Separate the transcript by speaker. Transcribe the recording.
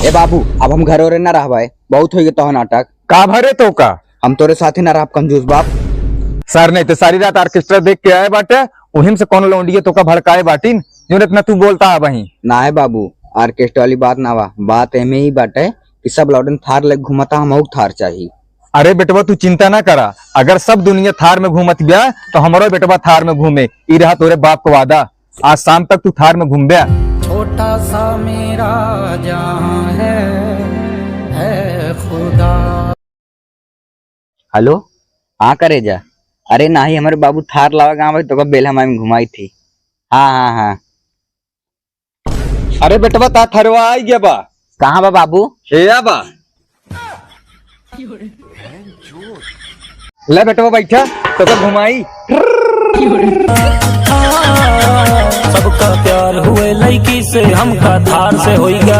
Speaker 1: ए बाबू अब हम घर और न रहबे, बहुत हो गए तो नाटक।
Speaker 2: का भरे तो का
Speaker 1: हम तोरे साथ न रह कंजूस बाप।
Speaker 2: सर नहीं तो सारी रात ऑर्केस्ट्रा देख के आए बाटे, उहिम से कौन लौंडिये तो का भड़काए बाटिन जो इतना तू बोलता है वही
Speaker 1: ना है बाबू, ऑर्केस्ट्रा वाली बात ना बा, बात एमे ही बाटे कि सब लौटन थार ले घुमाता, हम थार चाहिए।
Speaker 2: अरे बेटवा तू चिंता ना करा, अगर सब दुनिया थार में घूमत गया तो हमारो बेटवा थार में घूमे। ई रहा तोरे बाप को वादा, आज शाम तक तू थार में घूम गया।
Speaker 3: छोटा सा मेरा जहां है खुदा।
Speaker 1: हेलो, हाँ करे जा। अरे नहीं, हमारे बाबू थार लावा गाँव तो बेला में घुमाई थी। हाँ हाँ हाँ।
Speaker 2: अरे बेटवा ता थरवा आई गया बा।
Speaker 1: कहाँ बा बाबू?
Speaker 2: हे बा ले बेटवा बैठा तो घुमाई।
Speaker 3: सबका प्यार हुए लड़की से, हमका थार से होइगा।